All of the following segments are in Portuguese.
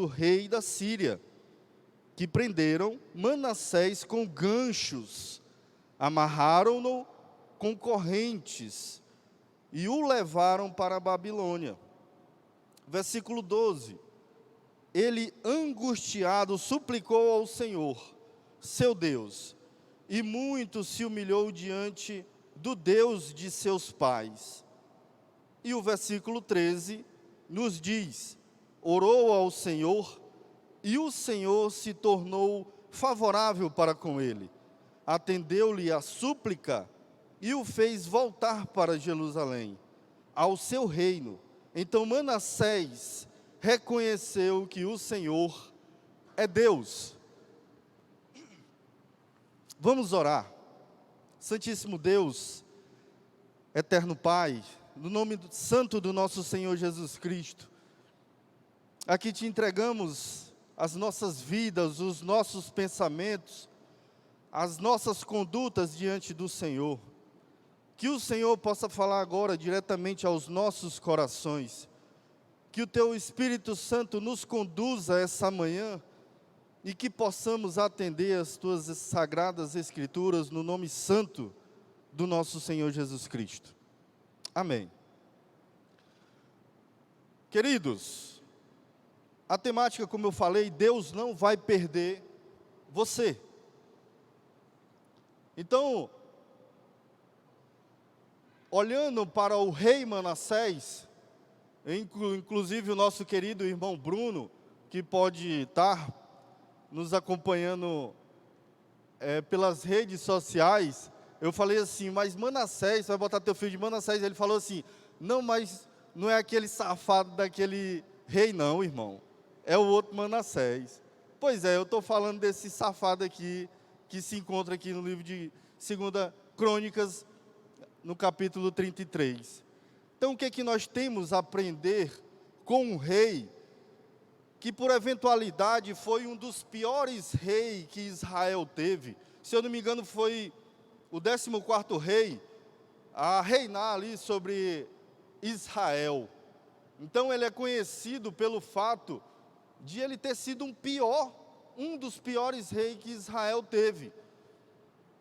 do rei da Síria, que prenderam Manassés com ganchos, amarraram-no com correntes e o levaram para a Babilônia. Versículo 12. Ele, angustiado, suplicou ao Senhor, seu Deus, e muito se humilhou diante do Deus de seus pais. E o versículo 13 nos diz: orou ao Senhor, e o Senhor se tornou favorável para com ele. Atendeu-lhe a súplica e o fez voltar para Jerusalém, ao seu reino. Então Manassés reconheceu que o Senhor é Deus. Vamos orar. Santíssimo Deus, eterno Pai, no nome santo do nosso Senhor Jesus Cristo, aqui te entregamos as nossas vidas, os nossos pensamentos, as nossas condutas diante do Senhor. Que o Senhor possa falar agora diretamente aos nossos corações. Que o Teu Espírito Santo nos conduza essa manhã e que possamos atender as Tuas sagradas Escrituras no nome santo do nosso Senhor Jesus Cristo. Amém. Queridos, a temática, como eu falei, Deus não vai perder você. Então, olhando para o rei Manassés, inclusive o nosso querido irmão Bruno, que pode estar nos acompanhando pelas redes sociais, eu falei assim, mas Manassés, vai botar teu filho de Manassés, ele falou assim, não, mas não é aquele safado daquele rei não, irmão, é o outro Manassés. Pois é, eu estou falando desse safado aqui, que se encontra aqui no livro de 2 Crônicas, no capítulo 33. Então, o que é que nós temos a aprender com um rei que, por eventualidade, foi um dos piores reis que Israel teve? Se eu não me engano, foi o 14º rei a reinar ali sobre Israel. Então, ele é conhecido pelo fato de ele ter sido um dos piores reis que Israel teve.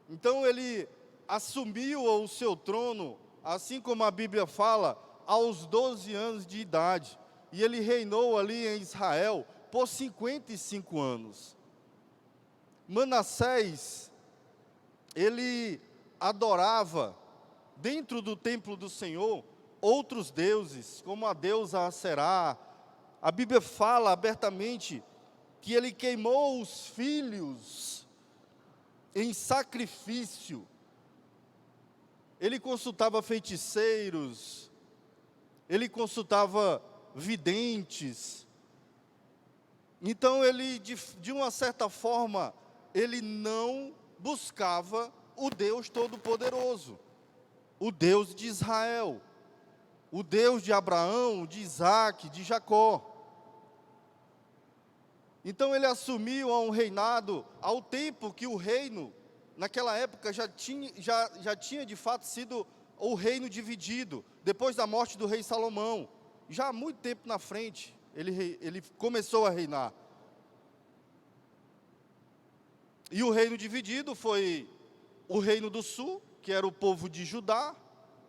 Então, ele assumiu o seu trono, assim como a Bíblia fala, aos 12 anos de idade. E ele reinou ali em Israel por 55 anos. Manassés, ele adorava, dentro do templo do Senhor, outros deuses, como a deusa Aserá. A Bíblia fala abertamente que ele queimou os filhos em sacrifício. Ele consultava feiticeiros, ele consultava videntes. Então ele, de uma certa forma, ele não buscava o Deus Todo-Poderoso, o Deus de Israel, o Deus de Abraão, de Isaac, de Jacó. Então ele assumiu um reinado ao tempo que o reino, naquela época, já tinha de fato sido o reino dividido, depois da morte do rei Salomão. Já há muito tempo na frente, ele começou a reinar. E o reino dividido foi o reino do sul, que era o povo de Judá,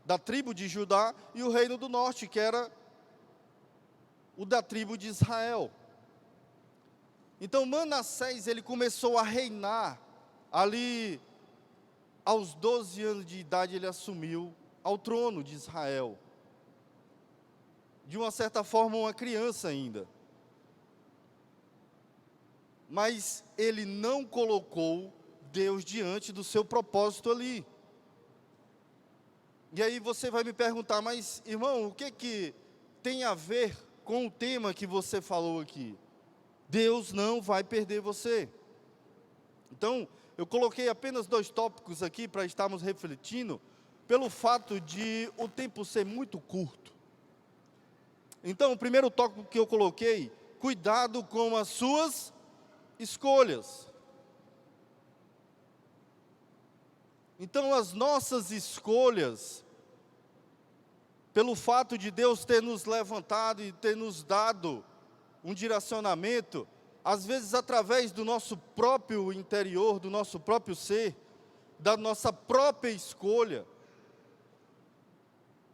da tribo de Judá, e o reino do norte, que era o da tribo de Israel. Então Manassés, ele começou a reinar ali, aos 12 anos de idade, ele assumiu ao trono de Israel. De uma certa forma, uma criança ainda. Mas ele não colocou Deus diante do seu propósito ali. E aí você vai me perguntar, mas irmão, o que tem a ver com o tema que você falou aqui? Deus não vai perder você. Então, eu coloquei apenas 2 tópicos aqui para estarmos refletindo, pelo fato de o tempo ser muito curto. Então, o primeiro tópico que eu coloquei, cuidado com as suas escolhas. Então, as nossas escolhas, pelo fato de Deus ter nos levantado e ter nos dado um direcionamento, às vezes através do nosso próprio interior, do nosso próprio ser, da nossa própria escolha,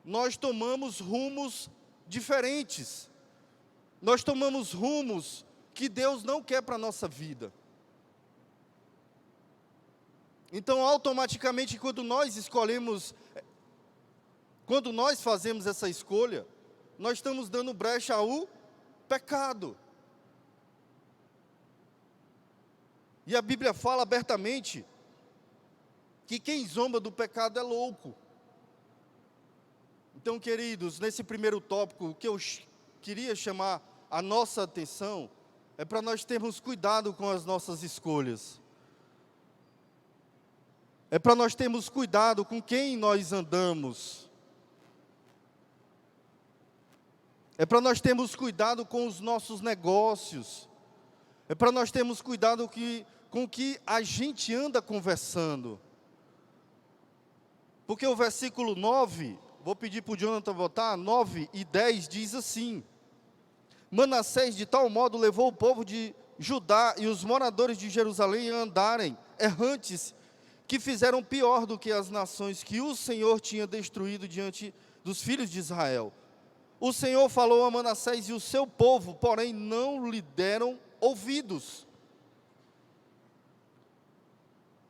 nós tomamos rumos diferentes. Nós tomamos rumos que Deus não quer para a nossa vida. Então, automaticamente, quando nós fazemos essa escolha, nós estamos dando brecha ao pecado. E a Bíblia fala abertamente que quem zomba do pecado é louco. Então, queridos, nesse primeiro tópico, o que eu queria chamar a nossa atenção é para nós termos cuidado com as nossas escolhas. É para nós termos cuidado com quem nós andamos. É para nós termos cuidado com os nossos negócios. É para nós termos cuidado com o que a gente anda conversando. Porque o versículo 9, vou pedir para o Jonathan botar, 9 e 10 diz assim: Manassés de tal modo levou o povo de Judá e os moradores de Jerusalém a andarem errantes, que fizeram pior do que as nações que o Senhor tinha destruído diante dos filhos de Israel. O Senhor falou a Manassés e o seu povo, porém não lhe deram ouvidos.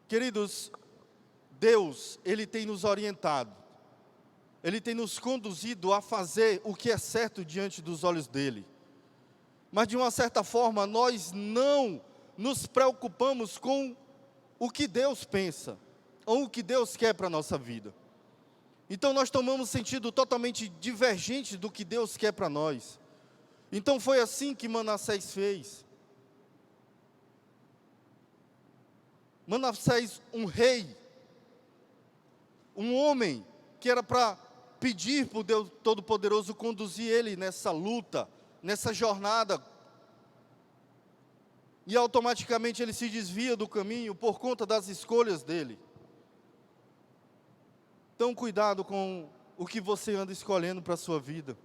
Queridos, Deus, Ele tem nos orientado, Ele tem nos conduzido a fazer o que é certo diante dos olhos dEle. Mas de uma certa forma, nós não nos preocupamos com o que Deus pensa, ou o que Deus quer para a nossa vida. Então nós tomamos sentido totalmente divergente do que Deus quer para nós. Então foi assim que Manassés fez. Manassés, um rei, um homem que era para pedir para o Deus Todo-Poderoso conduzir ele nessa luta, nessa jornada, e automaticamente ele se desvia do caminho por conta das escolhas dele. Então, cuidado com o que você anda escolhendo para a sua vida.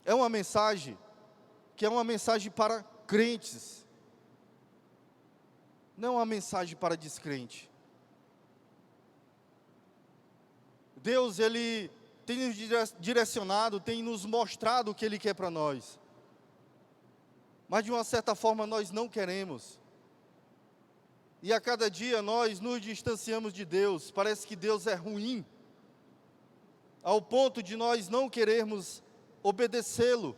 É uma mensagem que é uma mensagem para crentes, não é uma mensagem para descrente. Deus, Ele tem nos direcionado, tem nos mostrado o que Ele quer para nós. Mas de uma certa forma nós não queremos. E a cada dia nós nos distanciamos de Deus. Parece que Deus é ruim, ao ponto de nós não querermos obedecê-lo.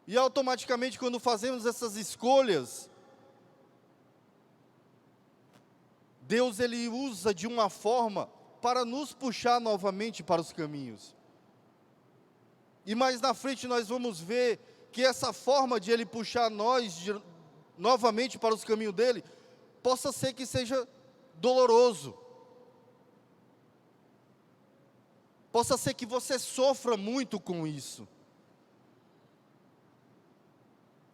E automaticamente quando fazemos essas escolhas, Deus Ele usa de uma forma para nos puxar novamente para os caminhos. E mais na frente nós vamos ver que essa forma de Ele puxar nós novamente para os caminhos dEle, possa ser que seja doloroso. Possa ser que você sofra muito com isso.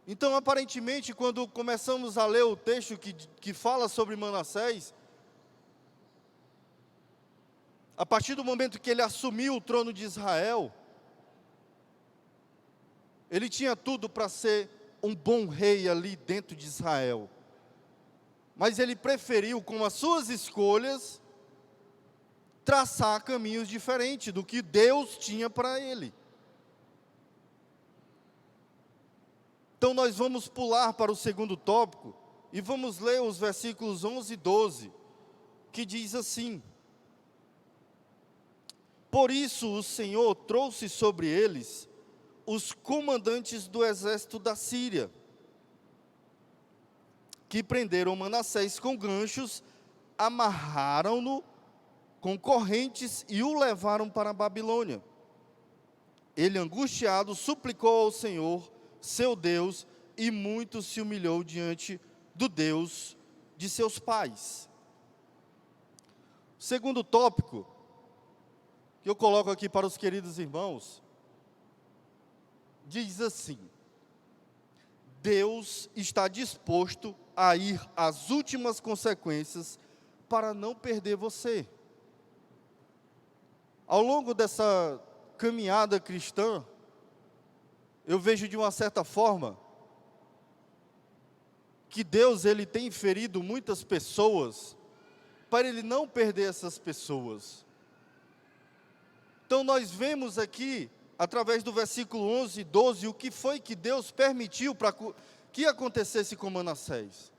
Então, aparentemente, quando começamos a ler o texto que fala sobre Manassés, a partir do momento que ele assumiu o trono de Israel, ele tinha tudo para ser um bom rei ali dentro de Israel. Mas ele preferiu, com as suas escolhas, traçar caminhos diferentes do que Deus tinha para ele. Então nós vamos pular para o segundo tópico e vamos ler os versículos 11 e 12, que diz assim: Por isso o Senhor trouxe sobre eles os comandantes do exército da Síria, que prenderam Manassés com ganchos, amarraram-no com correntes e o levaram para a Babilônia. Ele, angustiado, suplicou ao Senhor, seu Deus, e muito se humilhou diante do Deus de seus pais. O segundo tópico que eu coloco aqui para os queridos irmãos diz assim: Deus está disposto a ir às últimas consequências para não perder você. Ao longo caminhada cristã, eu vejo de uma certa forma que Deus ele tem ferido muitas pessoas para ele não perder essas pessoas. Então nós vemos aqui, através do versículo 11 e 12, o que foi que Deus permitiu para que acontecesse com Manassés.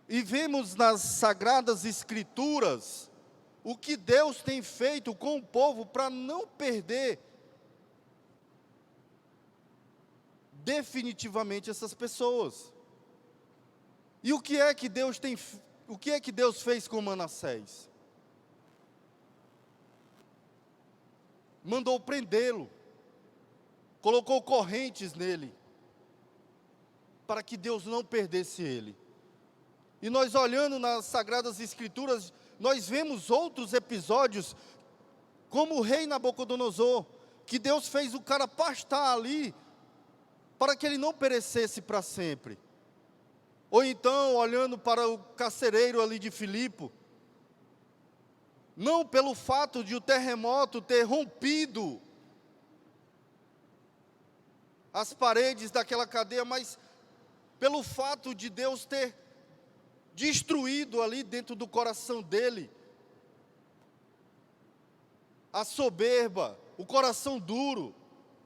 E vemos nas Sagradas Escrituras o que Deus tem feito com o povo para não perder definitivamente essas pessoas. E o que é que Deus fez com Manassés? Mandou prendê-lo, colocou correntes nele, para que Deus não perdesse ele. E nós olhando nas Sagradas Escrituras, nós vemos outros episódios, como o rei Nabucodonosor, que Deus fez o cara pastar ali, para que ele não perecesse para sempre. Ou então, olhando para o carcereiro ali de Filipe, não pelo fato de o terremoto ter rompido as paredes daquela cadeia, mas pelo fato de Deus ter destruído ali dentro do coração dele a soberba, o coração duro,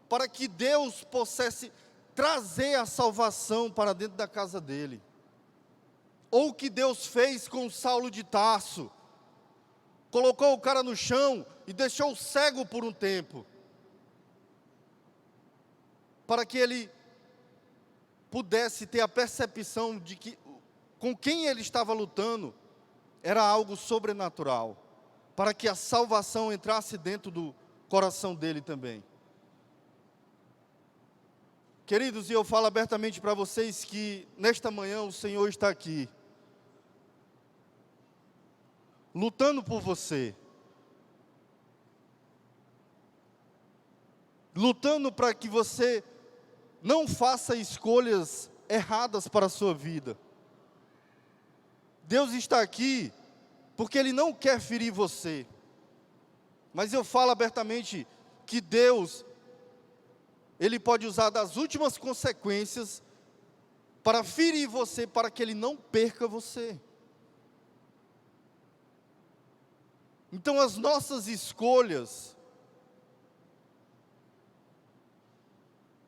para que Deus pudesse trazer a salvação para dentro da casa dele. Ou o que Deus fez com Saulo de Tarso, colocou o cara no chão e deixou cego por um tempo, para que ele pudesse ter a percepção de que com quem ele estava lutando era algo sobrenatural, para que a salvação entrasse dentro do coração dele também. Queridos, e eu falo abertamente para vocês que nesta manhã o Senhor está aqui, lutando por você, lutando para que você não faça escolhas erradas para a sua vida. Deus está aqui porque Ele não quer ferir você, mas eu falo abertamente que Deus, Ele pode usar das últimas consequências para ferir você, para que Ele não perca você. Então as nossas escolhas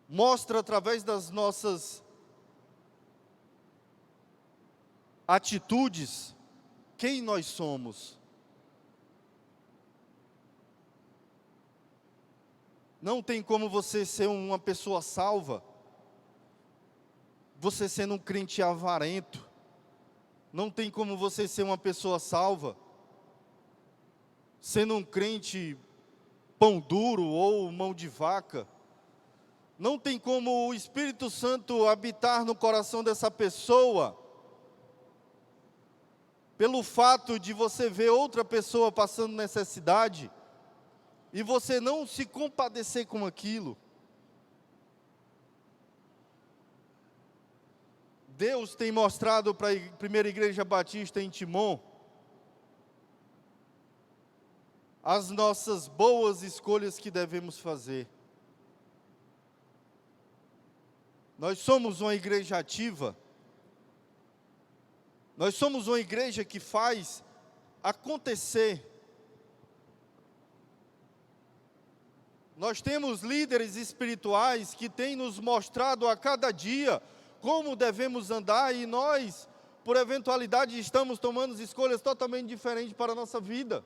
mostram através das nossas atitudes quem nós somos. Não tem como você ser uma pessoa salva, você sendo um crente avarento. Não tem como você ser uma pessoa salva, sendo um crente pão duro ou mão de vaca. Não tem como o Espírito Santo habitar no coração dessa pessoa, pelo fato de você ver outra pessoa passando necessidade, e você não se compadecer com aquilo. Deus tem mostrado para a primeira igreja batista em Timon as nossas boas escolhas que devemos fazer. Nós somos uma igreja ativa, nós somos uma igreja que faz acontecer. Nós temos líderes espirituais que têm nos mostrado a cada dia como devemos andar, e nós, por eventualidade, estamos tomando escolhas totalmente diferentes para a nossa vida.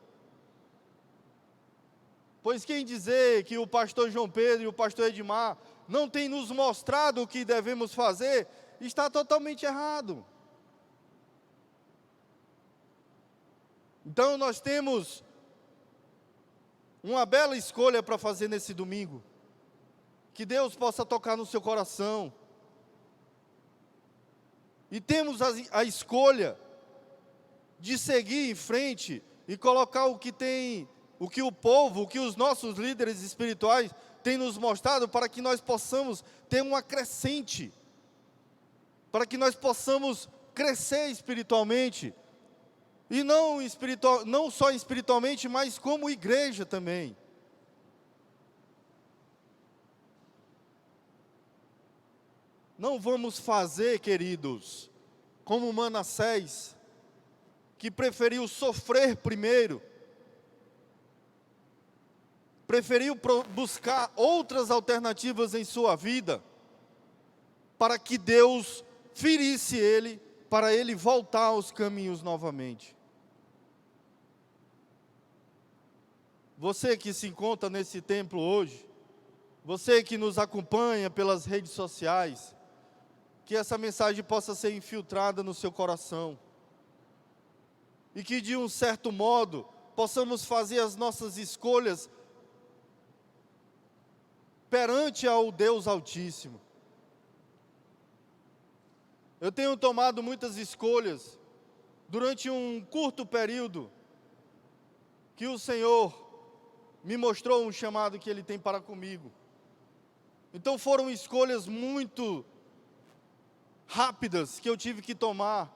Pois quem dizer que o pastor João Pedro e o pastor Edmar não têm nos mostrado o que devemos fazer, está totalmente errado. Então nós temos uma bela escolha para fazer nesse domingo. Que Deus possa tocar no seu coração. E temos a escolha de seguir em frente e colocar o que o povo, o que os nossos líderes espirituais têm nos mostrado, para que nós possamos ter uma crescente, para que nós possamos crescer espiritualmente. E não só espiritualmente, mas como igreja também. Não vamos fazer, queridos, como Manassés, que preferiu sofrer primeiro, preferiu buscar outras alternativas em sua vida, para que Deus ferisse ele, para ele voltar aos caminhos novamente. Você que se encontra nesse templo hoje, você que nos acompanha pelas redes sociais, que essa mensagem possa ser infiltrada no seu coração, e que de um certo modo, possamos fazer as nossas escolhas perante ao Deus Altíssimo. Eu tenho tomado muitas escolhas durante um curto período que o Senhor me mostrou um chamado que Ele tem para comigo. Então foram escolhas muito rápidas que eu tive que tomar,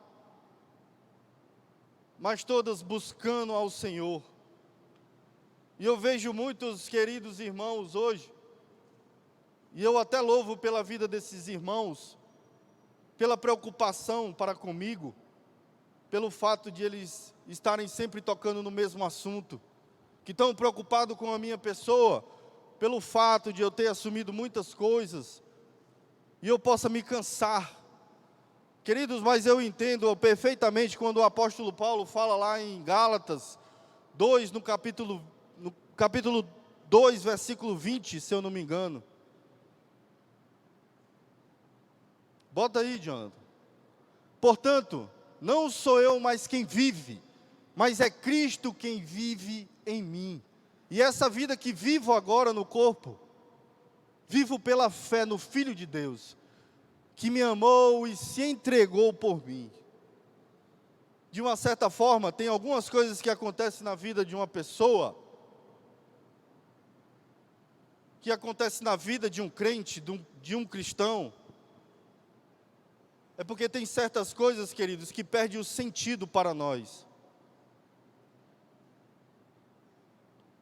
mas todas buscando ao Senhor. E eu vejo muitos queridos irmãos hoje, e eu até louvo pela vida desses irmãos, pela preocupação para comigo, pelo fato de eles estarem sempre tocando no mesmo assunto, que estão preocupados com a minha pessoa, pelo fato de eu ter assumido muitas coisas, e eu possa me cansar. Queridos, mas eu entendo perfeitamente quando o apóstolo Paulo fala lá em Gálatas 2, no capítulo 2, versículo 20, se eu não me engano. Bota aí, Jonathan. Portanto, não sou eu mais quem vive, mas é Cristo quem vive em mim. E essa vida que vivo agora no corpo, vivo pela fé no Filho de Deus, que me amou e se entregou por mim. De uma certa forma, tem algumas coisas que acontecem na vida de uma pessoa, que acontece na vida de um crente, de um cristão, é porque tem certas coisas, queridos, que perdem o sentido para nós.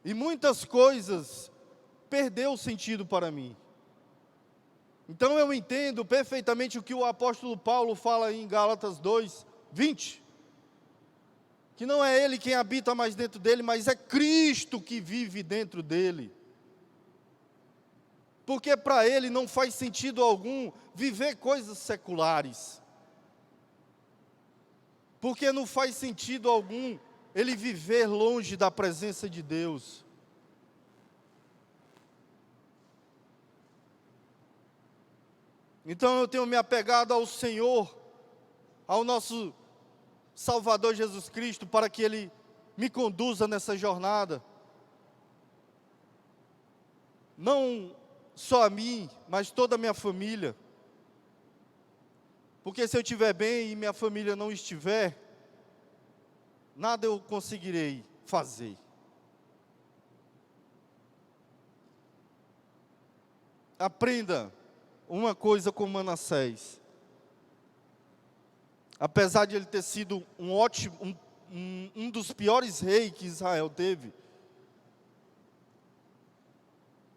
E muitas coisas perdeu o sentido para mim. Então eu entendo perfeitamente o que o apóstolo Paulo fala em Gálatas 2, 20. Que não é ele quem habita mais dentro dele, mas é Cristo que vive dentro dele. Porque para ele não faz sentido algum viver coisas seculares. Porque não faz sentido algum ele viver longe da presença de Deus. Então eu tenho me apegado ao Senhor, ao nosso Salvador Jesus Cristo, para que Ele me conduza nessa jornada. Não só a mim, mas toda a minha família. Porque se eu estiver bem e minha família não estiver, nada eu conseguirei fazer. Aprenda uma coisa com Manassés. Apesar de ele ter sido um dos piores reis que Israel teve,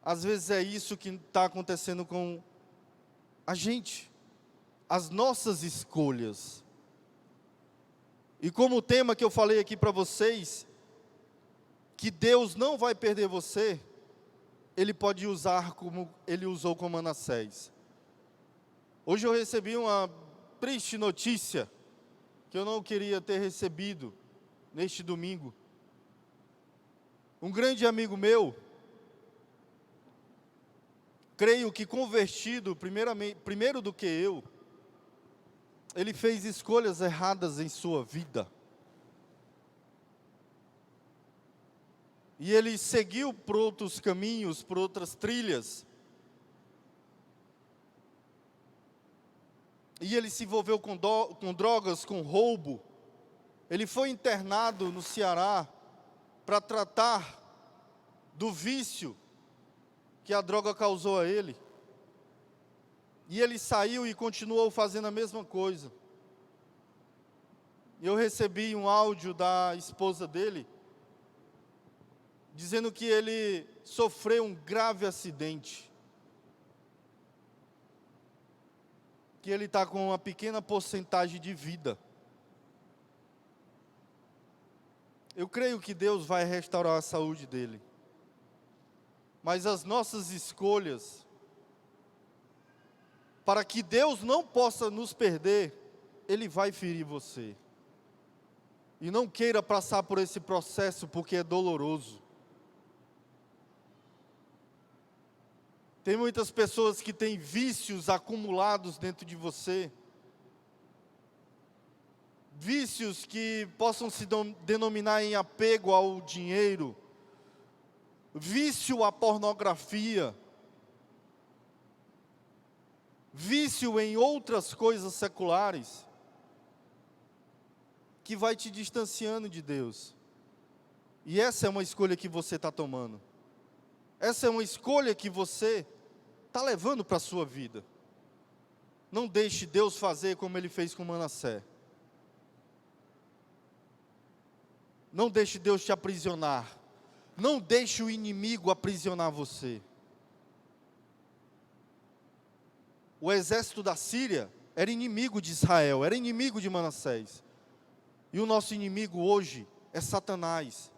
às vezes é isso que está acontecendo com a gente, as nossas escolhas. E como o tema que eu falei aqui para vocês, que Deus não vai perder você, Ele pode usar como Ele usou com Manassés. Hoje eu recebi uma triste notícia, que eu não queria ter recebido neste domingo. Um grande amigo meu, creio que convertido primeiro do que eu, ele fez escolhas erradas em sua vida. E ele seguiu por outros caminhos, por outras trilhas. E ele se envolveu com drogas, com roubo. Ele foi internado no Ceará para tratar do vício que a droga causou a ele. E ele saiu e continuou fazendo a mesma coisa. Eu recebi um áudio da esposa dele, dizendo que ele sofreu um grave acidente. que ele está com uma pequena porcentagem de vida. Eu creio que Deus vai restaurar a saúde dele. Mas as nossas escolhas, para que Deus não possa nos perder, Ele vai ferir você. E não queira passar por esse processo, porque é doloroso. Tem muitas pessoas que têm vícios acumulados dentro de você. Vícios que possam se denominar em apego ao dinheiro. Vício à pornografia. Vício em outras coisas seculares. Que vai te distanciando de Deus. E essa é uma escolha que você está tomando. Essa é uma escolha que você está levando para a sua vida. Não deixe Deus fazer como Ele fez com Manassés. Não deixe Deus te aprisionar. Não deixe o inimigo aprisionar você. O exército da Síria era inimigo de Israel, era inimigo de Manassés. E o nosso inimigo hoje é Satanás.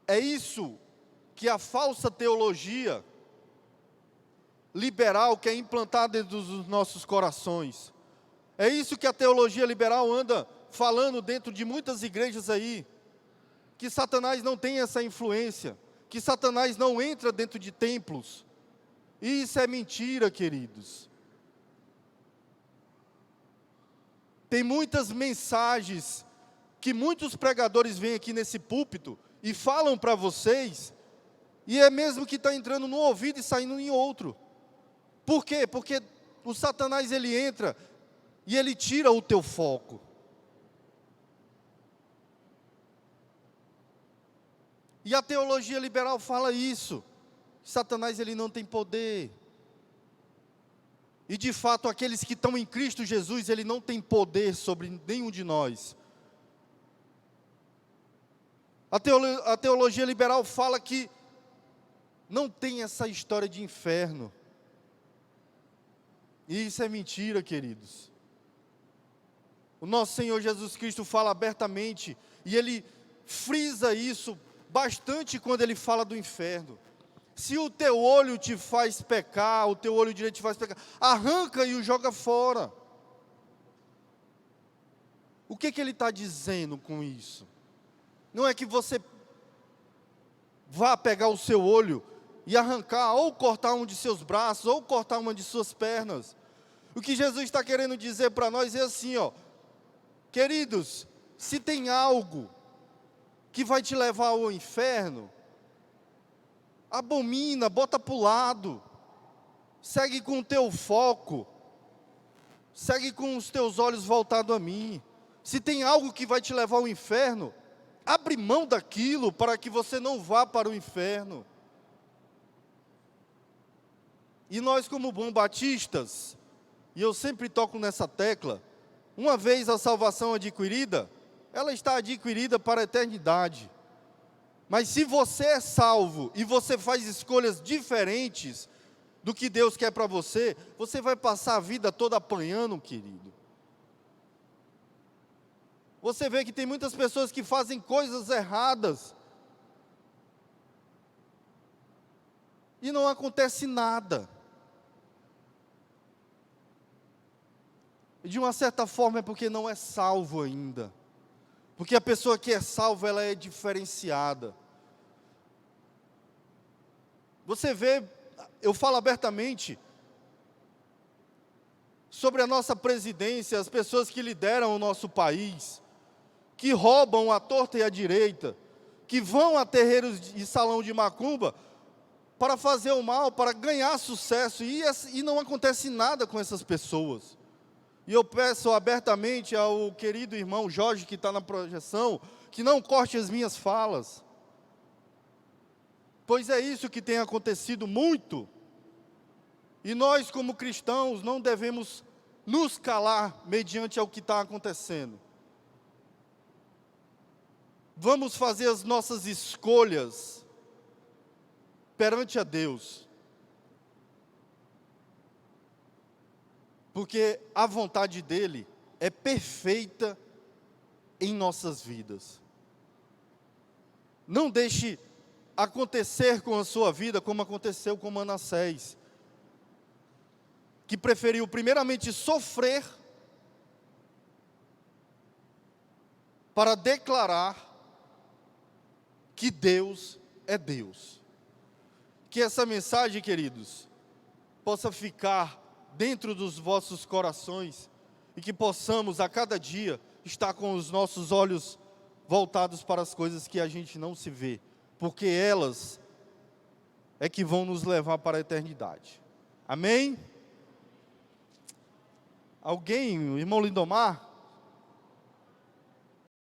É isso que a falsa teologia liberal quer implantar dentro dos nossos corações. É isso que a teologia liberal anda falando dentro de muitas igrejas aí, que Satanás não tem essa influência, que Satanás não entra dentro de templos. E isso é mentira, queridos. Tem muitas mensagens que muitos pregadores vêm aqui nesse púlpito e falam para vocês, e é mesmo que está entrando num ouvido e saindo em outro. Por quê? Porque o Satanás ele entra e ele tira o teu foco. E a teologia liberal fala isso. Satanás ele não tem poder. E de fato, aqueles que estão em Cristo Jesus, ele não tem poder sobre nenhum de nós. A teologia liberal fala que não tem essa história de inferno. E isso é mentira, queridos. O nosso Senhor Jesus Cristo fala abertamente, e Ele frisa isso bastante quando Ele fala do inferno. Se o teu olho te faz pecar, o teu olho direito te faz pecar, arranca e o joga fora. O que Ele está dizendo com isso? Não é que você vá pegar o seu olho e arrancar, ou cortar um de seus braços, ou cortar uma de suas pernas. O que Jesus está querendo dizer para nós é assim, ó, queridos, se tem algo que vai te levar ao inferno, abomina, bota para o lado, segue com o teu foco, segue com os teus olhos voltados a mim. Se tem algo que vai te levar ao inferno, abre mão daquilo para que você não vá para o inferno. E nós como bons batistas, e eu sempre toco nessa tecla, uma vez a salvação adquirida, ela está adquirida para a eternidade. Mas se você é salvo e você faz escolhas diferentes do que Deus quer para você, você vai passar a vida toda apanhando, querido. Você vê que tem muitas pessoas que fazem coisas erradas e não acontece nada. E de uma certa forma é porque não é salvo ainda. Porque a pessoa que é salva, ela é diferenciada. Você vê, eu falo abertamente sobre a nossa presidência, as pessoas que lideram o nosso país, que roubam à torta e à direita, que vão a terreiros e salão de macumba para fazer o mal, para ganhar sucesso, e não acontece nada com essas pessoas. E eu peço abertamente ao querido irmão Jorge, que está na projeção, que não corte as minhas falas. Pois é isso que tem acontecido muito. E nós, como cristãos, não devemos nos calar mediante ao que está acontecendo. Vamos fazer as nossas escolhas perante a Deus. porque a vontade dele é perfeita em nossas vidas. Não deixe acontecer com a sua vida como aconteceu com Manassés, que preferiu primeiramente sofrer para declarar que Deus é Deus. Que essa mensagem, queridos, possa ficar dentro dos vossos corações e que possamos a cada dia estar com os nossos olhos voltados para as coisas que a gente não se vê, porque elas é que vão nos levar para a eternidade. Amém? Alguém, irmão Lindomar?